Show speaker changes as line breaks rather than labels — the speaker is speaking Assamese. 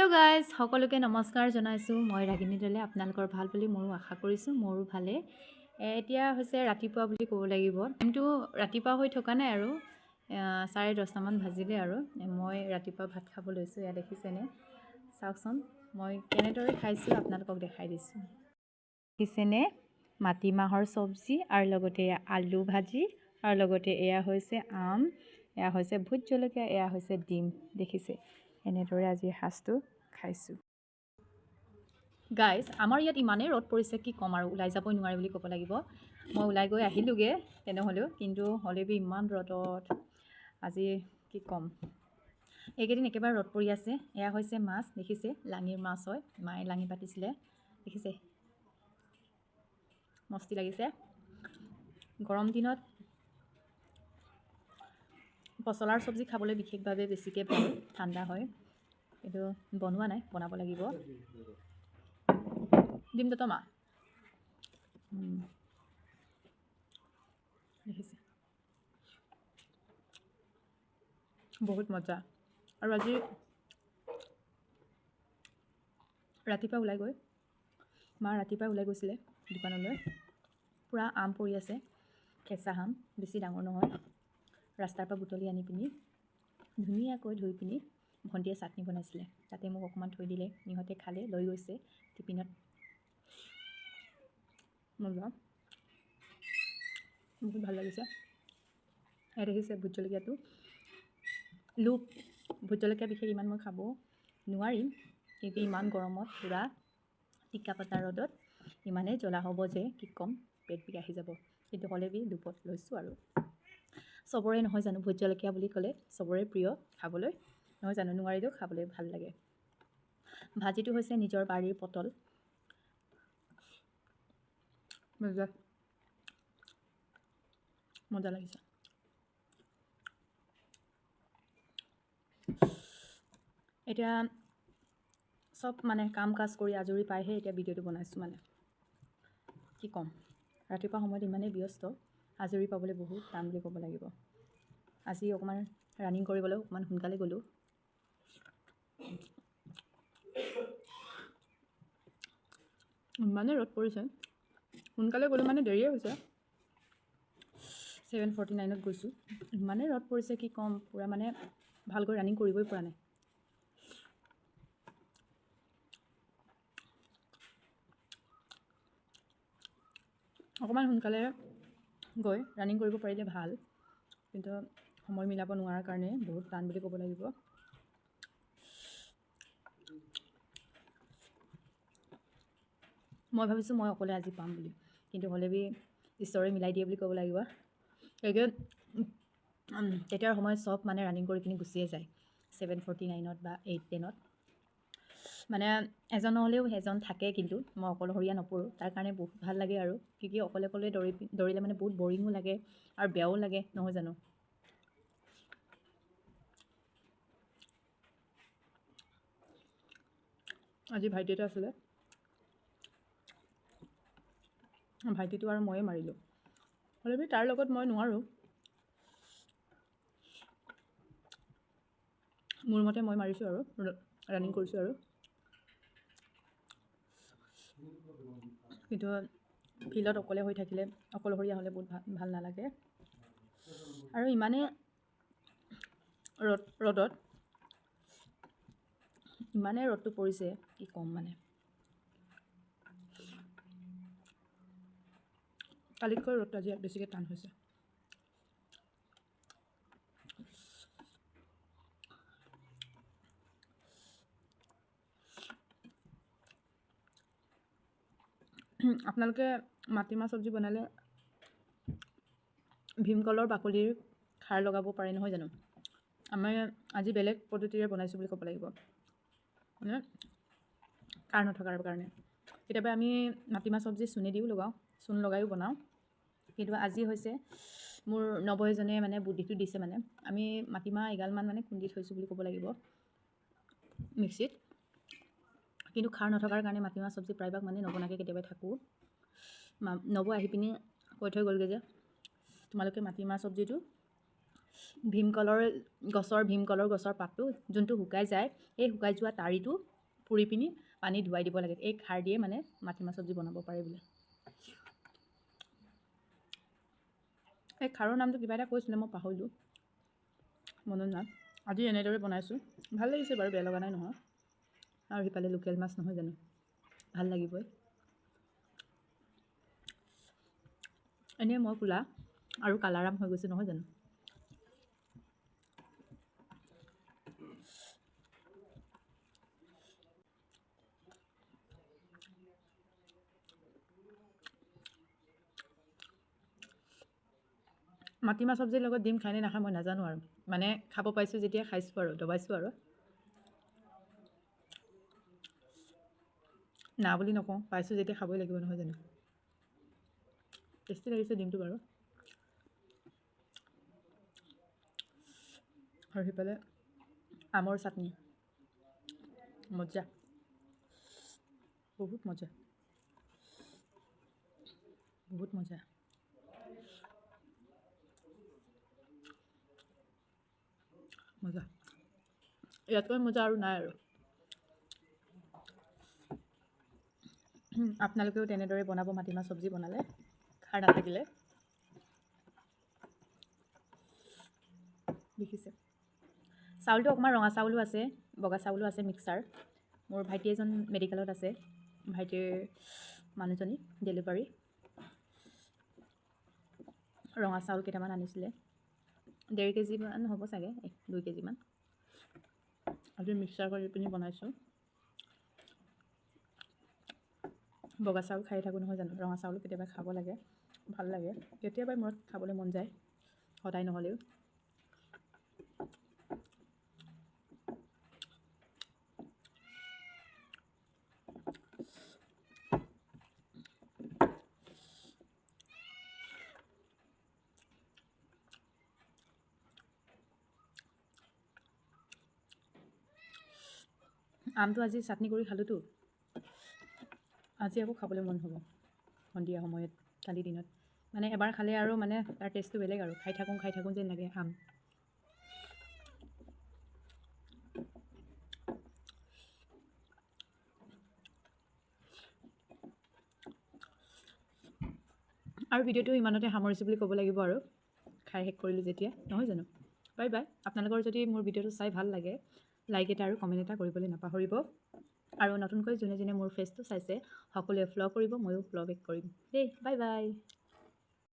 হেল্ল' গাইজ, সকলোকে নমস্কাৰ জনাইছোঁ। মই ৰাগিনী দলে আপোনালোকৰ ভাল বুলি ময়ো আশা কৰিছোঁ। মোৰো ভালে। এতিয়া হৈছে ৰাতিপুৱা বুলি ক'ব লাগিব। টাইমটো ৰাতিপুৱা হৈ থকা নাই আৰু 10:30মান বাজিলে আৰু মই ৰাতিপুৱা ভাত খাব লৈছোঁ। এয়া দেখিছেনে, চাওকচোন মই কেনেদৰে খাইছোঁ আপোনালোকক দেখাই দিছোঁ। দেখিছেনে, মাটিমাহৰ চব্জি আৰু লগতে আলু ভাজি আৰু লগতে এয়া হৈছে আম, এয়া হৈছে ভোট জলকীয়া, এয়া হৈছে ডিম। দেখিছে, এনেদৰে আজি সাজটো খাইছোঁ। গাইজ, আমাৰ ইয়াত ইমানেই ৰ'দ পৰিছে, কি ক'ম আৰু, ওলাই যাবই নোৱাৰে বুলি ক'ব লাগিব। মই ওলাই গৈ আহিলোঁগৈ তেনেহ'লেও, কিন্তু হ'লেও ইমান ৰ'দত আজি কি ক'ম। এইকেইদিন একেবাৰে ৰ'দ পৰি আছে। এয়া হৈছে মাছ, দেখিছে, লাঙিৰ মাছ হয়, মায়ে লাঙি পাতিছিলে, দেখিছে, মস্তি লাগিছে। গৰম দিনত পচলাৰ চব্জি খাবলৈ বিশেষভাৱে বেছিকৈ ভাল, ঠাণ্ডা হয়। কিন্তু বনোৱা নাই, বনাব লাগিব। ডিম দুটা মা দেখিছে, বহুত মজা। আৰু আজি ৰাতিপুৱা ওলাই গৈ ৰাতিপুৱা ওলাই গৈছিলে দোকানলৈ। পূৰা আম পৰি আছে, কেঁচা আম, বেছি ডাঙৰ নহয়। ৰাস্তাৰ পৰা বুটলি আনি পিনি ধুনীয়াকৈ ধুই পিনি ভণ্টিয়ে চাটনি বনাইছিলে, তাতে মোক অকণমান থৈ দিলে। ইহঁতে খালে, লৈ গৈছে টিফিনত। মজা, বহুত ভাল লাগিছে। এয়া দেখিছে ভোট জলকীয়াটো, লোভ ভোট জলকীয়া বিশেষ ইমান মই খাব নোৱাৰিম, কিন্তু ইমান গৰমত পূৰা টিকা ফটা ৰ'দত ইমানেই জ্বলা হ'ব যে কি ক'ম, পেট বিষ আহি যাব। কিন্তু হ'লেও লোভত লৈছোঁ আৰু। চবৰে নহয় জানো ভোট জলকীয়া বুলি ক'লে চবৰে প্ৰিয় খাবলৈ, নহয় জানো, নোৱাৰিলেও খাবলৈ ভাল লাগে। ভাজিটো হৈছে নিজৰ বাৰীৰ পটল, মজা লাগিছে। এতিয়া চব মানে কাম কাজ কৰি আজৰি পাইহে এতিয়া ভিডিঅ'টো বনাইছোঁ। মানে কি ক'ম, ৰাতিপুৱা সময়ত ইমানেই ব্যস্ত, আজৰি পাবলৈ বহুত টান বুলি ক'ব লাগিব। আজি অকণমান ৰানিং কৰিবলৈ অকণমান সোনকালে গ'লোঁ। ইমানেই ৰ'দ পৰিছে, সোনকালে গ'লোঁ মানে দেৰিয়ে হৈছে। 7:49ত গৈছোঁ। ইমানেই ৰ'দ পৰিছে কি ক'ম, পূৰা মানে ভালকৈ ৰানিং কৰিবই পৰা নাই। অকণমান সোনকালে গৈ ৰানিং কৰিব পাৰিলে ভাল, কিন্তু সময় মিলাব নোৱাৰাৰ কাৰণে বহুত টান বুলি ক'ব লাগিব। মই ভাবিছোঁ মই অকলে আজি পাম বুলি, কিন্তু হ'লেও ঈশ্বৰে মিলাই দিয়ে বুলি ক'ব লাগিব। তেতিয়াৰ সময়ত চব মানে ৰানিং কৰি পিনি গুচিয়ে যায় 7:49ত বা 8:10ত। মানে এজন নহ'লেও এজন থাকে, কিন্তু মই অকলশৰীয়া নপৰোঁ, তাৰ কাৰণে বহুত ভাল লাগে আৰু। কি অকলে দৌৰিলে মানে বহুত বৰিঙো লাগে আৰু বেয়াও লাগে, নহয় জানো। আজি ভাইটি এটা আছিলে, ভাইটিটো আৰু ময়ে মাৰিলোঁ, হ'লেও তাৰ লগত মই নোৱাৰোঁ। মোৰ মতে মই মাৰিছোঁ আৰু ৰানিং কৰিছোঁ আৰু। কিন্তু ফিল্ডত অকলে হৈ থাকিলে, অকলশৰীয়া হ'লে বহুত ভাল নালাগে। আৰু ইমানেই ৰ'দত ইমানেই ৰ'দটো পৰিছে কি ক'ম। মানে কালিতকৈ ৰ'দটো আজি বেছিকৈ টান হৈছে। আপোনালোকে মাটিমাহ চব্জি বনালে ভীমকলৰ বাকলিৰ খাৰ লগাব পাৰে, নহয় জানো। আমি আজি বেলেগ পদ্ধতিৰে বনাইছোঁ বুলি ক'ব লাগিব, মানে খাৰ নথকাৰ কাৰণে। কেতিয়াবা আমি মাটিমাহ চব্জি চূণে দিও লগাওঁ, চূণ লগাইও বনাওঁ, কিন্তু আজি হৈছে মোৰ নবৌ এজনে মানে বুদ্ধিটো দিছে। মানে আমি মাটিমাহ এগালমান মানে খুন্দি থৈছোঁ বুলি ক'ব লাগিব মিক্সিত, কিন্তু খাৰ নথকাৰ কাৰণে মাটিমাহ চব্জি প্ৰায়ভাগ মানে নবনাকৈ কেতিয়াবা থাকোঁ। নবৌ আহি পিনি কৈ থৈ গ'লগৈ যে তোমালোকে মাটিমাহ চব্জিটো ভীমকলৰ গছৰ পাতটো যোনটো শুকাই যায়, এই শুকাই যোৱা তাৰিটো পুৰি পিনি পানী ধুৱাই দিব লাগে। এই খাৰ দিয়ে মানে মাটিমাহ চব্জি বনাব পাৰে বোলে। এই খাৰৰ নামটো কিবা এটা কৈছিলে, মই পাহৰিলোঁ, মনত নাই। আজি এনেদৰে বনাইছোঁ, ভাল লাগিছে বাৰু, বেয়া লগা নাই নহয়। আৰু সিফালে লোকেল মাছ নহয় জানো, ভাল লাগিবই। এনেই মই ক'লা আৰু কালাৰাম হৈ গৈছে নহয় জানো। মাটিমাহ চব্জিৰ লগত ডিম খায়নে নাখায় মই নাজানো আৰু, মানে খাব পাইছোঁ যেতিয়া খাইছোঁ আৰু দবাইছোঁ আৰু। না বুলি নকওঁ, পাইছোঁ যেতিয়া খাবই লাগিব নহয় জানো। টেষ্টি লাগিছে ডিমটো বাৰু। আৰু সিফালে আমৰ চাটনি, মজা, বহুত মজা, বহুত মজা। মজা, ইয়াতকৈ মজা আৰু নাই আৰু। আপোনালোকেও তেনেদৰে বনাব মাটিমাহ চব্জি বনালে, খাৰ নাথাকিলে। দেখিছে, চাউলটো অকণমান ৰঙা চাউলো আছে, বগা চাউলো আছে মিক্সাৰ। মোৰ ভাইটি এজন মেডিকেলত আছে, ভাইটিৰ মানুহজনী ডেলিভাৰী। ৰঙা চাউল কেইটামান আনিছিলে, 1.5 কেজিমান হ'ব চাগে, 2 কেজিমান। আজি মিক্সাৰ কৰি পিনি বনাইছোঁ। বগা চাউল খাই থাকোঁ নহয় জানো, ৰঙা চাউলো কেতিয়াবা খাব লাগে, ভাল লাগে। কেতিয়াবাই মূৰত খাবলৈ মন যায়, সদায় নহ'লেও। আমটো আজি চাটনি কৰি খালোঁতো, আজি আকৌ খাবলৈ মন হ'ব সন্ধিয়া সময়ত, কালি দিনত। মানে এবাৰ খালে আৰু মানে তাৰ টেষ্টটো বেলেগ আৰু, খাই থাকোঁ যেন লাগে আম। আৰু ভিডিঅ'টো ইমানতে সামৰিছোঁ বুলি ক'ব লাগিব আৰু, খাই শেষ কৰিলোঁ যেতিয়া নহয় জানো। Bye bye. আপোনালোকৰ যদি মোৰ ভিডিঅ'টো চাই ভাল লাগে, লাইক এটা আৰু কমেণ্ট এটা কৰিবলৈ নাপাহৰিব। আৰু নতুনকৈ যোনে যোনে মোৰ ফেচটো চাইছে সকলোৱে ফ'ল' কৰিব, ময়ো ফ'ল' বেক কৰিম দেই। Bye bye.